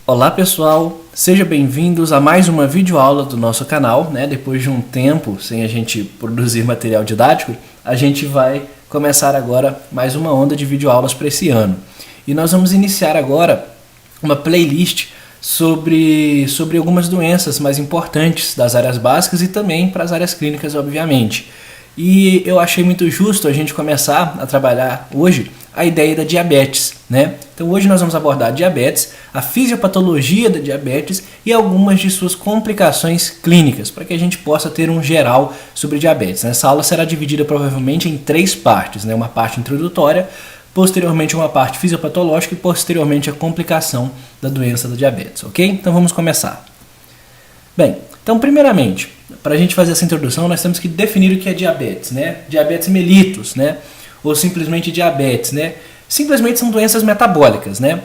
Olá pessoal, sejam bem-vindos a mais uma videoaula do nosso canal, né? Depois de um tempo sem a gente produzir material didático, a gente vai começar agora mais uma onda de videoaulas para esse ano. E nós vamos iniciar agora uma playlist sobre algumas doenças mais importantes das áreas básicas e também para as áreas clínicas, obviamente. E eu achei muito justo a gente começar a trabalhar hoje a ideia da diabetes, né? Então hoje nós vamos abordar a diabetes, a fisiopatologia da diabetes e algumas de suas complicações clínicas, para que a gente possa ter um geral sobre diabetes. Essa aula será dividida provavelmente em 3 partes, né? Uma parte introdutória, posteriormente uma parte fisiopatológica e posteriormente a complicação da doença da diabetes, ok? Então vamos começar. Bem, então primeiramente, para a gente fazer essa introdução, nós temos que definir o que é diabetes, né? Diabetes mellitus, né? Ou simplesmente diabetes, né? Simplesmente são doenças metabólicas, né?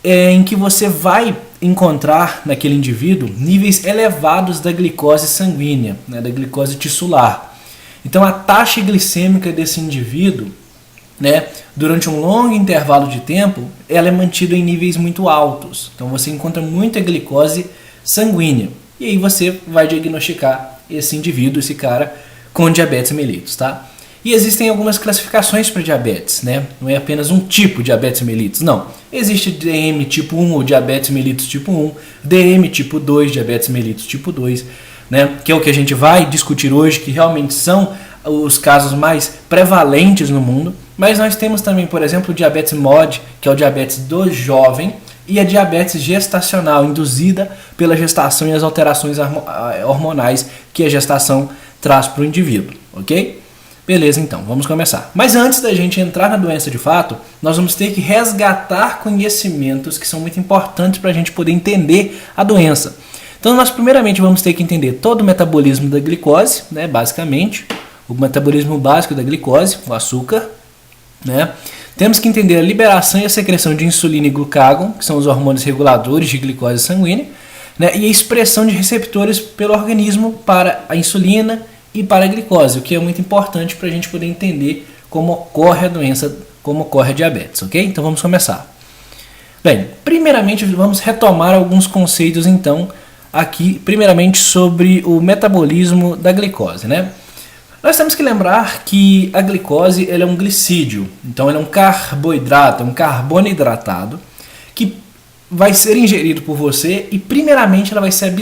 Em que você vai encontrar naquele indivíduo níveis elevados da glicose sanguínea, né? Da glicose tissular. Então a taxa glicêmica desse indivíduo, né? Durante um longo intervalo de tempo, ela é mantida em níveis muito altos. Então você encontra muita glicose sanguínea. E aí você vai diagnosticar esse indivíduo, esse cara, com diabetes mellitus, tá? E existem algumas classificações para diabetes, né? Não é apenas um tipo de diabetes mellitus, não. Existe DM tipo 1 ou diabetes mellitus tipo 1, DM tipo 2, diabetes mellitus tipo 2, né? Que é o que a gente vai discutir hoje, que realmente são os casos mais prevalentes no mundo. Mas nós temos também, por exemplo, o diabetes MOD, que é o diabetes do jovem, e a diabetes gestacional, induzida pela gestação e as alterações hormonais que a gestação traz para o indivíduo, ok? Beleza, então, vamos começar. Mas antes da gente entrar na doença de fato, nós vamos ter que resgatar conhecimentos que são muito importantes para a gente poder entender a doença. Então, nós primeiramente vamos ter que entender todo o metabolismo da glicose, né, basicamente, o metabolismo básico da glicose, o açúcar, né? Temos que entender a liberação e a secreção de insulina e glucagon, que são os hormônios reguladores de glicose sanguínea, né, e a expressão de receptores pelo organismo para a insulina e para a glicose, o que é muito importante para a gente poder entender como ocorre a doença, como ocorre a diabetes, ok? Então vamos começar. Bem, primeiramente vamos retomar alguns conceitos então aqui, primeiramente sobre o metabolismo da glicose, né? Nós temos que lembrar que a glicose ela é um glicídio, então ela é um carboidrato, um carbono hidratado, que vai ser ingerido por você e primeiramente ela vai ser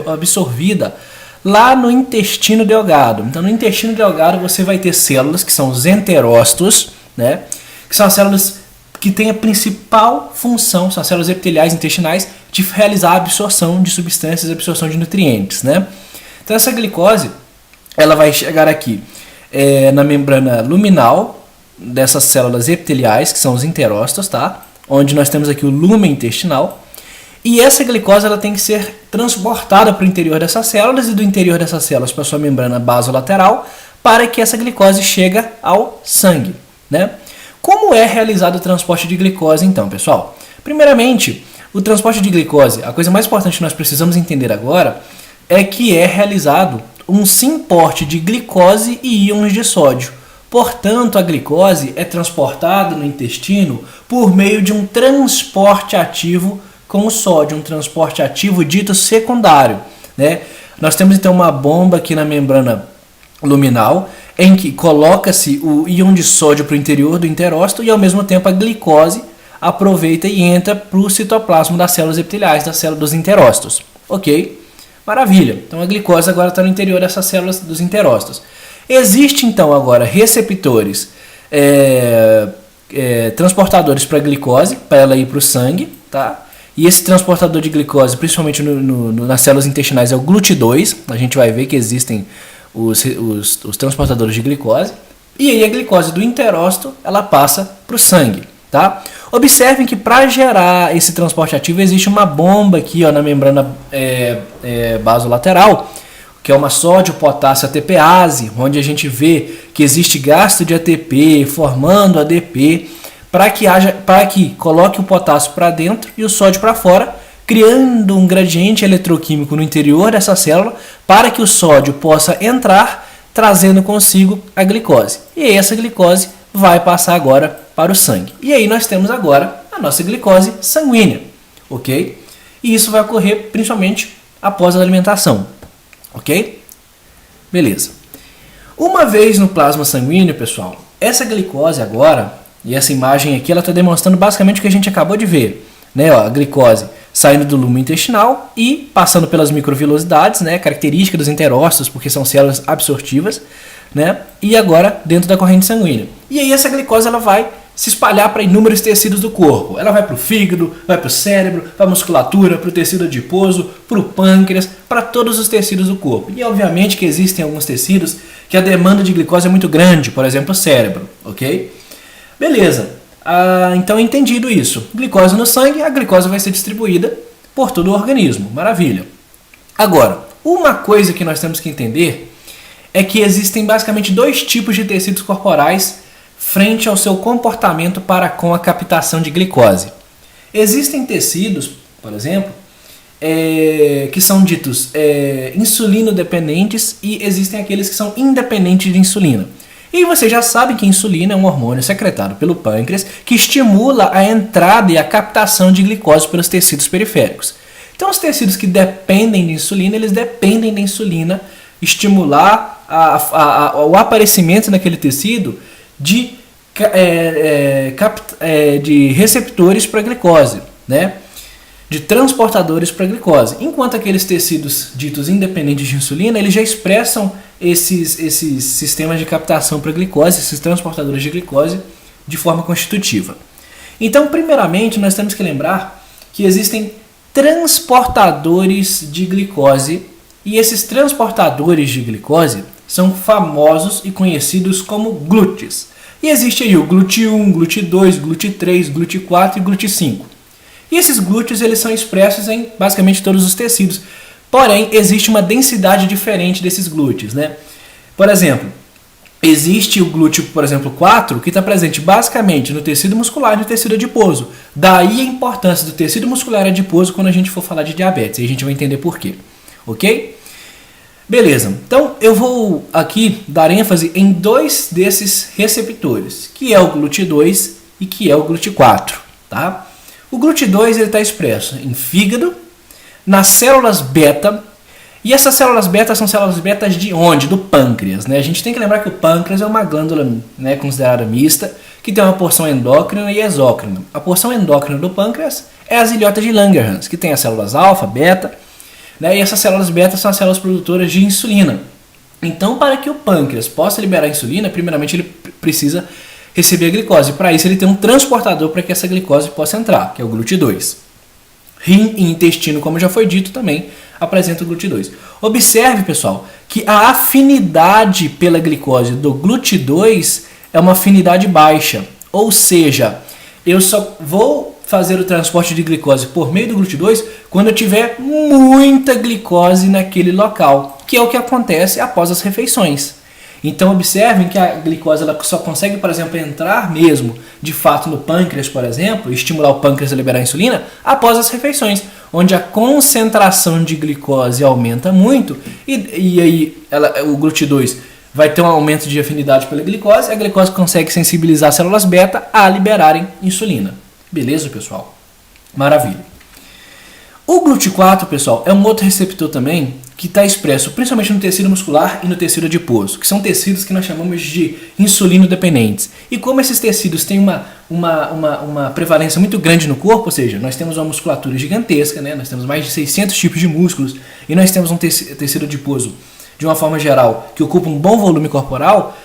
absorvida lá no intestino delgado. Então no intestino delgado você vai ter células que são os enterócitos, né? Que são as células que têm a principal função, são as células epiteliais intestinais, de realizar a absorção de substâncias, a absorção de nutrientes, né? Então essa glicose ela vai chegar aqui na membrana luminal dessas células epiteliais, que são os enterócitos, tá? Onde nós temos aqui o lúmen intestinal. E essa glicose ela tem que ser transportada para o interior dessas células e do interior dessas células para a sua membrana basolateral para que essa glicose chegue ao sangue, né? Como é realizado o transporte de glicose então, pessoal? Primeiramente, o transporte de glicose, a coisa mais importante que nós precisamos entender agora é que é realizado um simporte de glicose e íons de sódio. Portanto, a glicose é transportada no intestino por meio de um transporte ativo com o sódio, um transporte ativo dito secundário, né? Nós temos então uma bomba aqui na membrana luminal em que coloca-se o íon de sódio para o interior do enterócito e ao mesmo tempo a glicose aproveita e entra para o citoplasma das células epiteliais, das células dos enterócitos, ok? Maravilha, então a glicose agora está no interior dessas células dos enterócitos. Existe então agora receptores transportadores para a glicose, para ela ir para o sangue, tá? E esse transportador de glicose, principalmente nas células intestinais, é o GLUT2. A gente vai ver que existem os transportadores de glicose. E aí a glicose do enterócito, ela passa para o sangue, tá? Observem que para gerar esse transporte ativo existe uma bomba aqui, ó, na membrana basolateral, que é uma sódio-potássio ATPase, onde a gente vê que existe gasto de ATP formando ADP, para que coloque o potássio para dentro e o sódio para fora, criando um gradiente eletroquímico no interior dessa célula para que o sódio possa entrar, trazendo consigo a glicose. E aí essa glicose vai passar agora para o sangue. E aí nós temos agora a nossa glicose sanguínea, ok? e isso vai ocorrer principalmente após a alimentação, ok? Beleza. Uma vez no plasma sanguíneo, pessoal, essa glicose agora, e essa imagem aqui, ela está demonstrando basicamente o que a gente acabou de ver, né? Ó, a glicose saindo do lume intestinal e passando pelas microvilosidades, né? Característica dos enterócitos, porque são células absortivas, né? E agora dentro da corrente sanguínea. E aí essa glicose ela vai se espalhar para inúmeros tecidos do corpo. Ela vai para o fígado, vai para o cérebro, para a musculatura, para o tecido adiposo, para o pâncreas, para todos os tecidos do corpo. E obviamente que existem alguns tecidos que a demanda de glicose é muito grande, por exemplo, o cérebro, ok? Beleza, então entendido isso. Glicose no sangue, a glicose vai ser distribuída por todo o organismo, maravilha. Agora, uma coisa que nós temos que entender é que existem basicamente dois tipos de tecidos corporais frente ao seu comportamento para com a captação de glicose. Existem tecidos, por exemplo, que são ditos insulino-dependentes e existem aqueles que são independentes de insulina. E vocês já sabem que a insulina é um hormônio secretado pelo pâncreas que estimula a entrada e a captação de glicose pelos tecidos periféricos. Então os tecidos que dependem de insulina, eles dependem da insulina estimular o aparecimento naquele tecido de receptores para glicose, né? De transportadores para glicose. Enquanto aqueles tecidos ditos independentes de insulina, eles já expressam esses sistemas de captação para glicose, esses transportadores de glicose, de forma constitutiva. Então, primeiramente, nós temos que lembrar que existem transportadores de glicose, e esses transportadores de glicose são famosos e conhecidos como glúteos. E existe aí o GLUT1, GLUT2, GLUT3, GLUT4 e GLUT5. E esses glúteos eles são expressos em basicamente todos os tecidos. Porém, existe uma densidade diferente desses glúteos, né? Por exemplo, existe o glúteo, por exemplo, 4, que está presente basicamente no tecido muscular e no tecido adiposo. Daí a importância do tecido muscular adiposo quando a gente for falar de diabetes. Aí a gente vai entender por quê. Ok? Beleza, então eu vou aqui dar ênfase em dois desses receptores, que é o GLUT2 e que é o GLUT4, tá? O GLUT2 está expresso em fígado, nas células beta, e essas células beta são células betas de onde? Do pâncreas, né? A gente tem que lembrar que o pâncreas é uma glândula, né, considerada mista, que tem uma porção endócrina e exócrina. A porção endócrina do pâncreas é as ilhotas de Langerhans, que tem as células alfa, beta, né? E essas células beta são as células produtoras de insulina. Então, para que o pâncreas possa liberar insulina, primeiramente ele precisa receber a glicose. Para isso, ele tem um transportador para que essa glicose possa entrar, que é o GLUT2. Rim e intestino, como já foi dito, também apresenta o GLUT2. Observe, pessoal, que a afinidade pela glicose do GLUT2 é uma afinidade baixa. Ou seja, eu só vou fazer o transporte de glicose por meio do GLUT2 quando eu tiver muita glicose naquele local, que é o que acontece após as refeições. Então observem que a glicose ela só consegue, por exemplo, entrar mesmo, de fato, no pâncreas, por exemplo, e estimular o pâncreas a liberar a insulina após as refeições, onde a concentração de glicose aumenta muito e aí o GLUT2 vai ter um aumento de afinidade pela glicose, a glicose consegue sensibilizar as células beta a liberarem insulina. Beleza, pessoal? Maravilha. O GLUT4, pessoal, é um outro receptor também que está expresso principalmente no tecido muscular e no tecido adiposo, que são tecidos que nós chamamos de insulino-dependentes. E como esses tecidos têm uma prevalência muito grande no corpo, ou seja, nós temos uma musculatura gigantesca, né? Nós temos mais de 600 tipos de músculos e nós temos um tecido adiposo, de uma forma geral, que ocupa um bom volume corporal,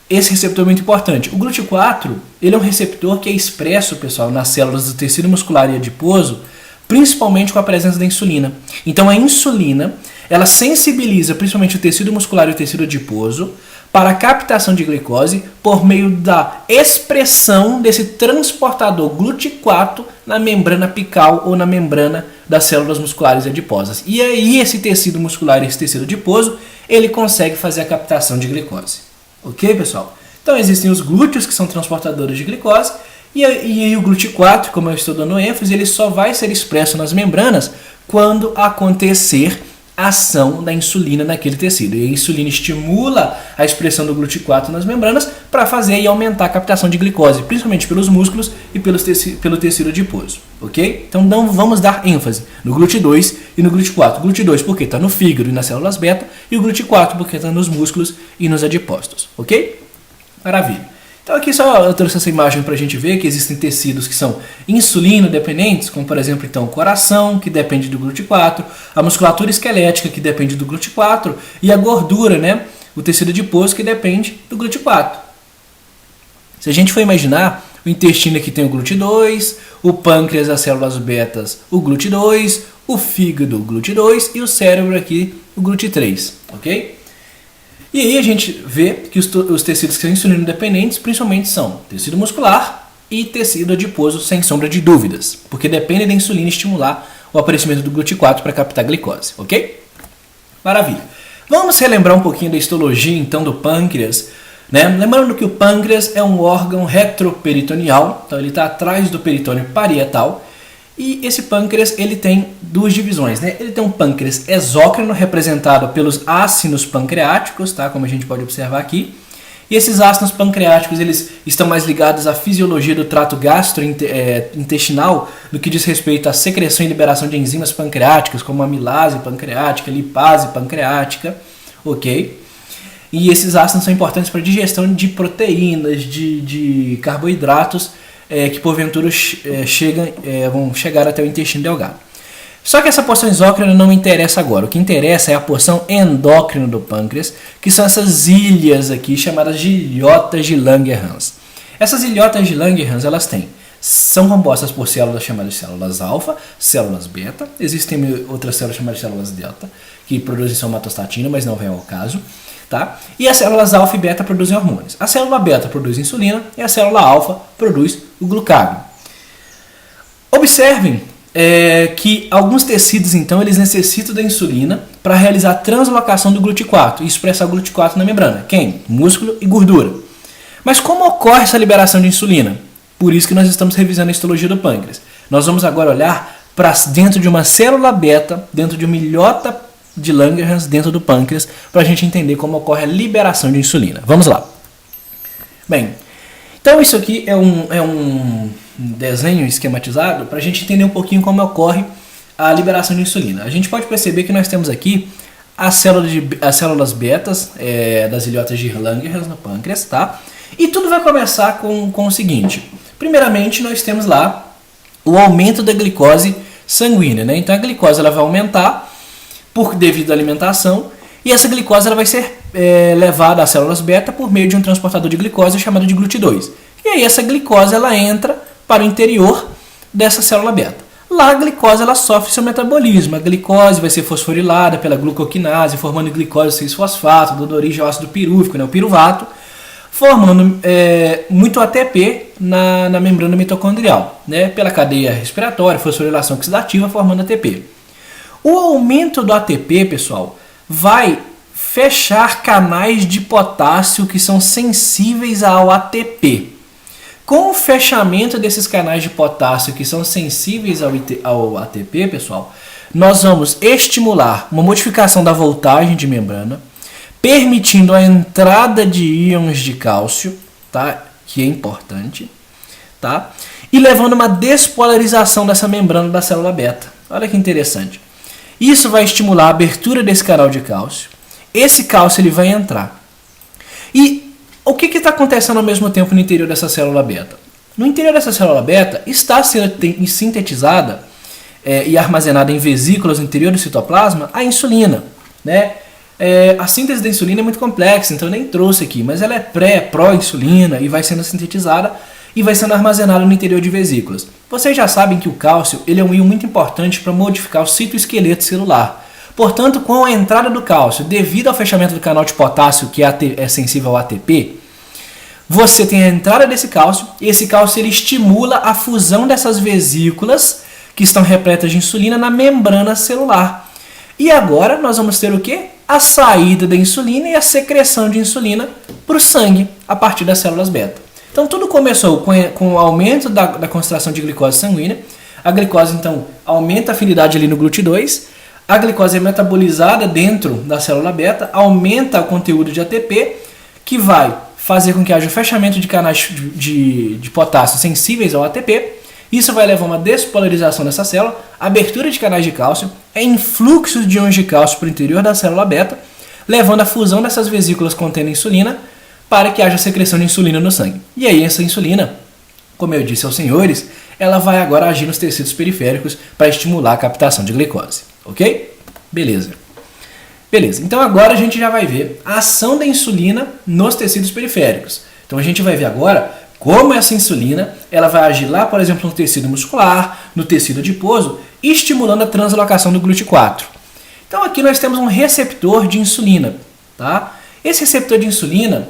esse receptor é muito importante. O GLUT4 ele é um receptor que é expresso, pessoal, nas células do tecido muscular e adiposo, principalmente com a presença da insulina. Então a insulina, ela sensibiliza principalmente o tecido muscular e o tecido adiposo para a captação de glicose por meio da expressão desse transportador GLUT4 na membrana apical ou na membrana das células musculares e adiposas. E aí esse tecido muscular e esse tecido adiposo, ele consegue fazer a captação de glicose. Ok, pessoal? Então existem os glúteos, que são transportadores de glicose, e aí o GLUT4, como eu estou dando ênfase, ele só vai ser expresso nas membranas quando acontecer ação da insulina naquele tecido. E a insulina estimula a expressão do GLUT4 nas membranas para fazer e aumentar a captação de glicose, principalmente pelos músculos e pelo tecido adiposo, ok? Então vamos dar ênfase no GLUT2 e no GLUT4. GLUT2 porque está no fígado e nas células beta, e o GLUT4 porque está nos músculos e nos adipócitos, ok? Maravilha. Então aqui só eu trouxe essa imagem para a gente ver que existem tecidos que são insulino dependentes, como por exemplo então o coração, que depende do GLUT4, a musculatura esquelética, que depende do GLUT4, e a gordura, né, o tecido adiposo, que depende do GLUT4. Se a gente for imaginar, o intestino aqui tem o GLUT2, o pâncreas, as células betas, o GLUT2, o fígado, o GLUT2 e o cérebro aqui, o GLUT3, ok? E aí a gente vê que os tecidos que são insulino dependentes principalmente são tecido muscular e tecido adiposo, sem sombra de dúvidas, porque depende da insulina estimular o aparecimento do GLUT4 para captar glicose, ok? Maravilha. Vamos relembrar um pouquinho da histologia então do pâncreas, né? Lembrando que o pâncreas é um órgão retroperitoneal, então ele está atrás do peritônio parietal. E esse pâncreas ele tem duas divisões, né? Ele tem um pâncreas exócrino, representado pelos ácinos pancreáticos, tá? Como a gente pode observar aqui. E esses ácinos pancreáticos eles estão mais ligados à fisiologia do trato gastrointestinal, no que diz respeito à secreção e liberação de enzimas pancreáticas, como a amilase pancreática, lipase pancreática, ok? E esses ácidos são importantes para a digestão de proteínas, de carboidratos, que porventura vão chegar até o intestino delgado. Só que essa porção exócrina não me interessa agora. O que interessa é a porção endócrina do pâncreas, que são essas ilhas aqui chamadas de ilhotas de Langerhans. Essas ilhotas de Langerhans são compostas por células chamadas de células alfa, células beta. Existem outras células chamadas de células delta, que produzem somatostatina, mas não vem ao caso. Tá? E as células alfa e beta produzem hormônios. A célula beta produz insulina e a célula alfa produz o glucágon. Observem que alguns tecidos então eles necessitam da insulina para realizar a translocação do GLUT4 e expressar o GLUT4 na membrana. Quem? Músculo e gordura. Mas como ocorre essa liberação de insulina? Por isso que nós estamos revisando a histologia do pâncreas. Nós vamos agora olhar para dentro de uma célula beta, dentro de uma ilhota de Langerhans dentro do pâncreas, para a gente entender como ocorre a liberação de insulina. Vamos lá. Bem, então isso aqui é um desenho esquematizado para a gente entender um pouquinho como ocorre a liberação de insulina. A gente pode perceber que nós temos aqui as células betas das ilhotas de Langerhans no pâncreas, tá? E tudo vai começar com o seguinte. Primeiramente, nós temos lá o aumento da glicose sanguínea, né? Então a glicose ela vai aumentar devido à alimentação, e essa glicose ela vai ser levada às células beta por meio de um transportador de glicose chamado de GLUT2. E aí essa glicose ela entra para o interior dessa célula beta. Lá a glicose ela sofre seu metabolismo. A glicose vai ser fosforilada pela glucoquinase, formando glicose 6-fosfato, dando origem ao ácido pirúvico, né, o piruvato, formando muito ATP na membrana mitocondrial, né, pela cadeia respiratória, fosforilação oxidativa, formando ATP. O aumento do ATP, pessoal, vai fechar canais de potássio que são sensíveis ao ATP. Com o fechamento desses canais de potássio que são sensíveis ao ATP, pessoal, nós vamos estimular uma modificação da voltagem de membrana, permitindo a entrada de íons de cálcio, tá? Que é importante, tá? E levando uma despolarização dessa membrana da célula beta. Olha que interessante. Isso vai estimular a abertura desse canal de cálcio. Esse cálcio ele vai entrar. E o que está acontecendo ao mesmo tempo no interior dessa célula beta? No interior dessa célula beta está sendo sintetizada e armazenada em vesículas no interior do citoplasma a insulina, né? A síntese da insulina é muito complexa, então eu nem trouxe aqui, mas ela é pró-insulina e vai sendo sintetizada e vai sendo armazenada no interior de vesículas. Vocês já sabem que o cálcio ele é um íon muito importante para modificar o citoesqueleto celular. Portanto, com a entrada do cálcio, devido ao fechamento do canal de potássio, que é sensível ao ATP, você tem a entrada desse cálcio, e esse cálcio ele estimula a fusão dessas vesículas, que estão repletas de insulina, na membrana celular. E agora nós vamos ter o quê? A saída da insulina e a secreção de insulina para o sangue, a partir das células beta. Então tudo começou com o aumento da concentração de glicose sanguínea. A glicose então aumenta a afinidade ali no GLUT2, a glicose é metabolizada dentro da célula beta, aumenta o conteúdo de ATP, que vai fazer com que haja o fechamento de canais de potássio sensíveis ao ATP. Isso vai levar a uma despolarização dessa célula, abertura de canais de cálcio, influxo de íons de cálcio para o interior da célula beta, levando à fusão dessas vesículas contendo insulina para que haja secreção de insulina no sangue. E aí essa insulina, como eu disse aos senhores, ela vai agora agir nos tecidos periféricos para estimular a captação de glicose. Ok? Beleza. Então agora a gente já vai ver a ação da insulina nos tecidos periféricos. Então a gente vai ver agora como essa insulina ela vai agir lá, por exemplo, no tecido muscular, no tecido adiposo, estimulando a translocação do GLUT4. Então aqui nós temos um receptor de insulina. Tá? Esse receptor de insulina,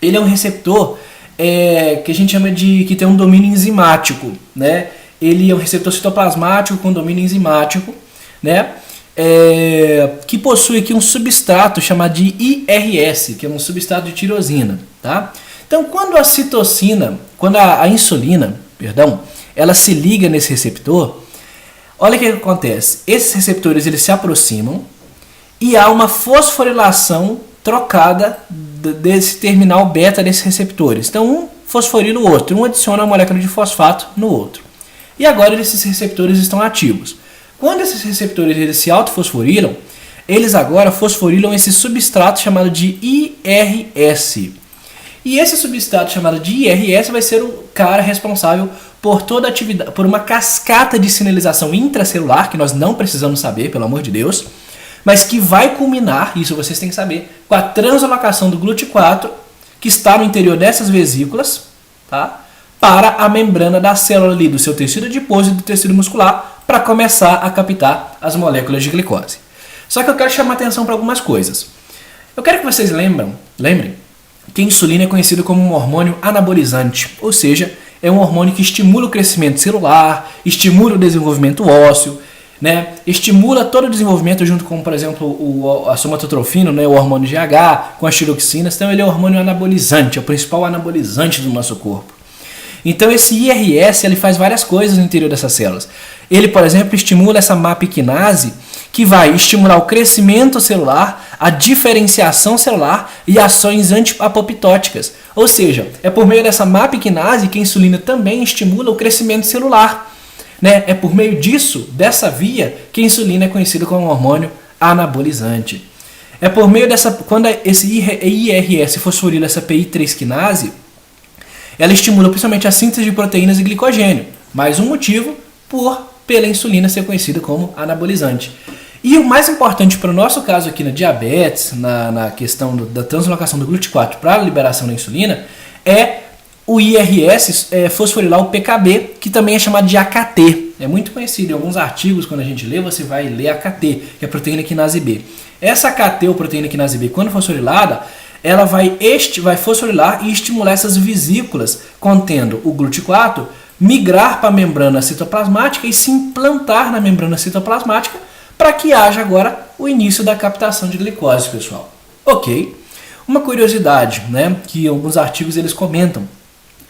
ele é um receptor que a gente chama de que tem um domínio enzimático, né? Ele é um receptor citoplasmático com domínio enzimático, né? Que possui aqui um substrato chamado de IRS, que é um substrato de tirosina, tá? Então, quando a insulina, ela se liga nesse receptor, olha o que acontece. Esses receptores eles se aproximam e há uma fosforilação trocada desse terminal beta desses receptores. Então, um fosforila o outro, um adiciona a molécula de fosfato no outro. E agora esses receptores estão ativos. Quando esses receptores eles se autofosforilam, eles agora fosforilam esse substrato chamado de IRS. E esse substrato chamado de IRS vai ser o cara responsável por toda a atividade, por uma cascata de sinalização intracelular, que nós não precisamos saber, pelo amor de Deus, mas que vai culminar, isso vocês têm que saber, com a translocação do GLUT4, que está no interior dessas vesículas, tá? Para a membrana da célula ali, do seu tecido adiposo e do tecido muscular, para começar a captar as moléculas de glicose. Só que eu quero chamar atenção para algumas coisas. Eu quero que vocês lembrem que a insulina é conhecida como um hormônio anabolizante, ou seja, é um hormônio que estimula o crescimento celular, estimula o desenvolvimento ósseo, né? Estimula todo o desenvolvimento junto com, por exemplo, a somatotrofina, né? O hormônio GH, com as tiroxinas. Então ele é um hormônio anabolizante, é o principal anabolizante do nosso corpo. Então esse IRS ele faz várias coisas no interior dessas células. Ele, por exemplo, estimula essa MAP quinase, que vai estimular o crescimento celular, a diferenciação celular e ações anti-apoptóticas. Ou seja, é por meio dessa MAP quinase que a insulina também estimula o crescimento celular. Né? É por meio disso, dessa via, que a insulina é conhecida como um hormônio anabolizante. É por meio dessa, quando esse IRS fosforila essa PI3 quinase, ela estimula principalmente a síntese de proteínas e glicogênio. Mais um motivo pela insulina ser conhecida como anabolizante. E o mais importante para o nosso caso aqui na diabetes, na questão da translocação do GLUT4 para a liberação da insulina, é o IRS fosforilar o PKB, que também é chamado de AKT. É muito conhecido. Em alguns artigos, quando a gente lê, você vai ler AKT, que é a proteína quinase B. Essa AKT, ou proteína quinase B, quando fosforilada, ela vai fosforilar e estimular essas vesículas contendo o GLUT4, migrar para a membrana citoplasmática e se implantar na membrana citoplasmática para que haja agora o início da captação de glicose, pessoal. Ok. Uma curiosidade, né, que alguns artigos eles comentam,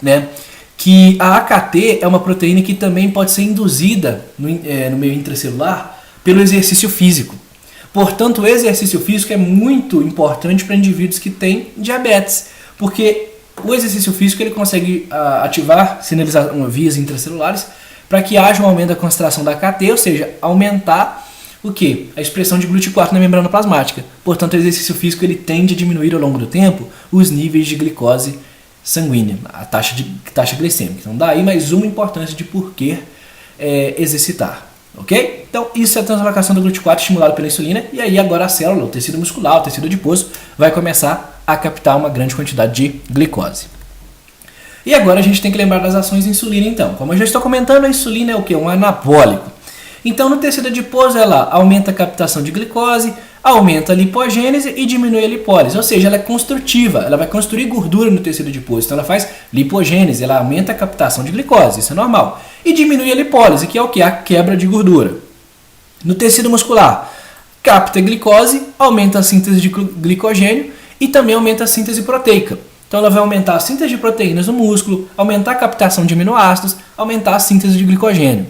né, que a AKT é uma proteína que também pode ser induzida no meio intracelular pelo exercício físico. Portanto, o exercício físico é muito importante para indivíduos que têm diabetes, porque o exercício físico ele consegue ativar vias intracelulares para que haja um aumento da concentração da AKT, ou seja, aumentar o que? A expressão de GLUT4 na membrana plasmática. Portanto, o exercício físico ele tende a diminuir ao longo do tempo os níveis de glicose sanguínea, a taxa glicêmica. Então, daí mais uma importância de por que exercitar. Ok? Então, isso é a translocação do GLUT4 estimulado pela insulina. E aí, agora a célula, o tecido muscular, o tecido adiposo, vai começar a captar uma grande quantidade de glicose. E agora a gente tem que lembrar das ações de insulina, então. Como eu já estou comentando, a insulina é o que? Um anabólico. Então, no tecido adiposo, ela aumenta a captação de glicose, aumenta a lipogênese e diminui a lipólise. Ou seja, ela é construtiva, ela vai construir gordura no tecido adiposo. Então, ela faz lipogênese, ela aumenta a captação de glicose, isso é normal. E diminui a lipólise, que é o que? A quebra de gordura. No tecido muscular, capta a glicose, aumenta a síntese de glicogênio e também aumenta a síntese proteica. Então, ela vai aumentar a síntese de proteínas no músculo, aumentar a captação de aminoácidos, aumentar a síntese de glicogênio.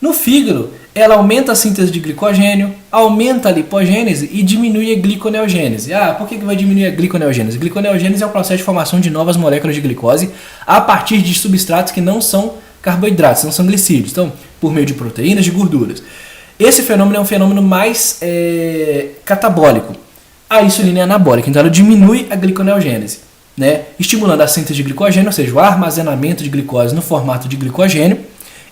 No fígado, ela aumenta a síntese de glicogênio, aumenta a lipogênese e diminui a gliconeogênese. Ah, por que vai diminuir a gliconeogênese? Gliconeogênese é o processo de formação de novas moléculas de glicose a partir de substratos que não são carboidratos, não são glicídios, então, por meio de proteínas, de gorduras. Esse fenômeno é um fenômeno mais catabólico. A insulina é anabólica, então ela diminui a gliconeogênese, né? Estimulando a síntese de glicogênio, ou seja, o armazenamento de glicose no formato de glicogênio,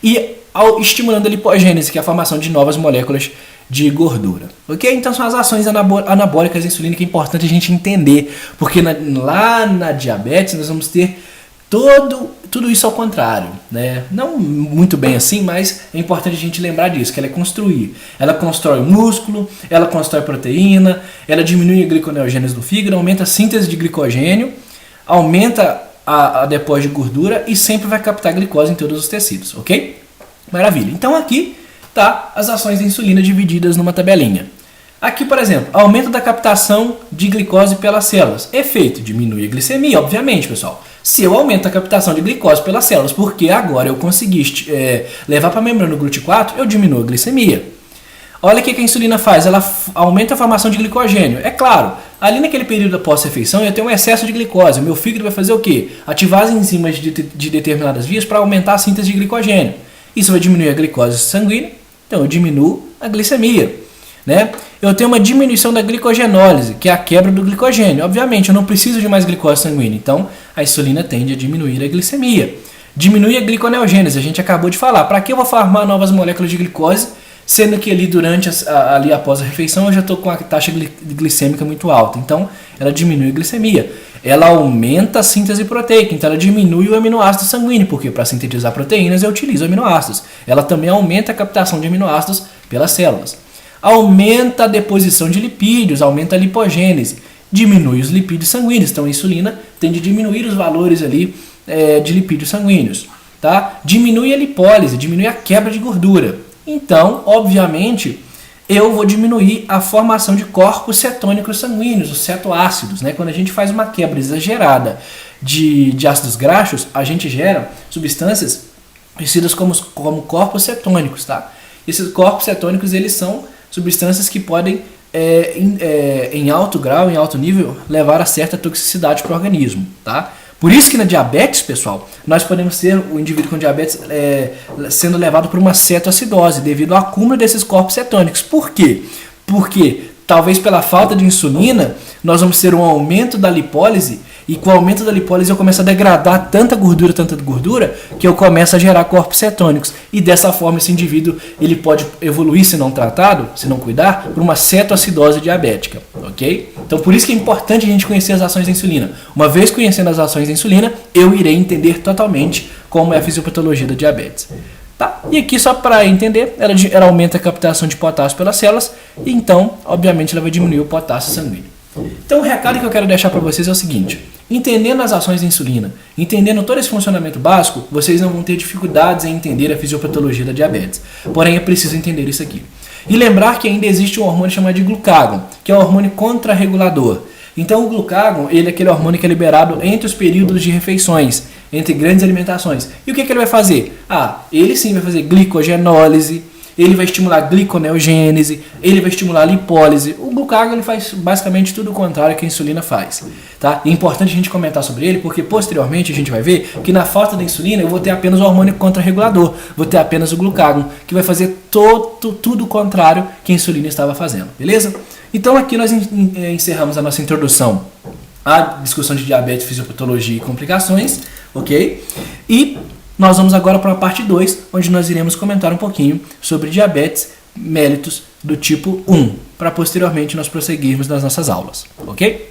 e estimulando a lipogênese, que é a formação de novas moléculas de gordura. Ok? Então são as ações anabólicas da insulina que é importante a gente entender, porque lá na diabetes nós vamos ter tudo isso ao contrário, né? Não muito bem assim, mas é importante a gente lembrar disso, que ela é construir. Ela constrói músculo, ela constrói proteína, ela diminui a gliconeogênese do fígado, aumenta a síntese de glicogênio, aumenta a depósito de gordura e sempre vai captar glicose em todos os tecidos, ok? Maravilha. Então aqui tá as ações da insulina divididas numa tabelinha. Aqui, por exemplo, aumento da captação de glicose pelas células. Efeito, diminui a glicemia, obviamente, pessoal. Se eu aumento a captação de glicose pelas células, porque agora eu consegui levar para a membrana do GLUT4, eu diminuo a glicemia. Olha o que a insulina faz, ela aumenta a formação de glicogênio. É claro, ali naquele período após refeição eu tenho um excesso de glicose. O meu fígado vai fazer o quê? Ativar as enzimas de determinadas vias para aumentar a síntese de glicogênio. Isso vai diminuir a glicose sanguínea, então eu diminuo a glicemia, né? Eu tenho uma diminuição da glicogenólise, que é a quebra do glicogênio. Obviamente, eu não preciso de mais glicose sanguínea, então a insulina tende a diminuir a glicemia. Diminui a gliconeogênese, a gente acabou de falar. Para que eu vou formar novas moléculas de glicose, sendo que ali ali após a refeição eu já estou com a taxa glicêmica muito alta. Então, ela diminui a glicemia. Ela aumenta a síntese proteica, então ela diminui o aminoácido sanguíneo, porque para sintetizar proteínas eu utilizo aminoácidos. Ela também aumenta a captação de aminoácidos pelas células. Aumenta a deposição de lipídios, aumenta a lipogênese, diminui os lipídios sanguíneos. Então a insulina tende a diminuir os valores ali de lipídios sanguíneos. Tá? Diminui a lipólise, diminui a quebra de gordura. Então, obviamente, eu vou diminuir a formação de corpos cetônicos sanguíneos, os cetoácidos, né? Quando a gente faz uma quebra exagerada de ácidos graxos, a gente gera substâncias conhecidas como corpos cetônicos, tá? Esses corpos cetônicos, eles são substâncias que podem, em alto grau, em alto nível, levar a certa toxicidade para o organismo, tá? Por isso que na diabetes, pessoal, nós podemos ter o indivíduo com diabetes sendo levado por uma cetoacidose devido ao acúmulo desses corpos cetônicos. Por quê? Porque talvez pela falta de insulina, nós vamos ter um aumento da lipólise e com o aumento da lipólise eu começo a degradar tanta gordura, que eu começo a gerar corpos cetônicos. E dessa forma esse indivíduo ele pode evoluir, se não tratado, se não cuidar, por uma cetoacidose diabética, ok? Então por isso que é importante a gente conhecer as ações da insulina. Uma vez conhecendo as ações da insulina, eu irei entender totalmente como é a fisiopatologia da diabetes. Tá? E aqui só para entender, ela aumenta a captação de potássio pelas células, e então, obviamente, ela vai diminuir o potássio sanguíneo. Então o recado que eu quero deixar para vocês é o seguinte: entendendo as ações da insulina, entendendo todo esse funcionamento básico, vocês não vão ter dificuldades em entender a fisiopatologia da diabetes. Porém, é preciso entender isso aqui. E lembrar que ainda existe um hormônio chamado de glucagon, que é um hormônio contrarregulador. Então o glucagon, ele é aquele hormônio que é liberado entre os períodos de refeições, entre grandes alimentações. E o que ele vai fazer? Ele sim vai fazer glicogenólise, ele vai estimular a gliconeogênese, ele vai estimular a lipólise. O glucagon ele faz basicamente tudo o contrário que a insulina faz. Tá? E é importante a gente comentar sobre ele, porque posteriormente a gente vai ver que na falta da insulina eu vou ter apenas o hormônio contrarregulador, vou ter apenas o glucagon, que vai fazer tudo o contrário que a insulina estava fazendo. Beleza? Então aqui nós encerramos a nossa introdução à discussão de diabetes, fisiopatologia e complicações, ok? E nós vamos agora para a parte 2, onde nós iremos comentar um pouquinho sobre diabetes mellitus do tipo 1, para posteriormente nós prosseguirmos nas nossas aulas, ok?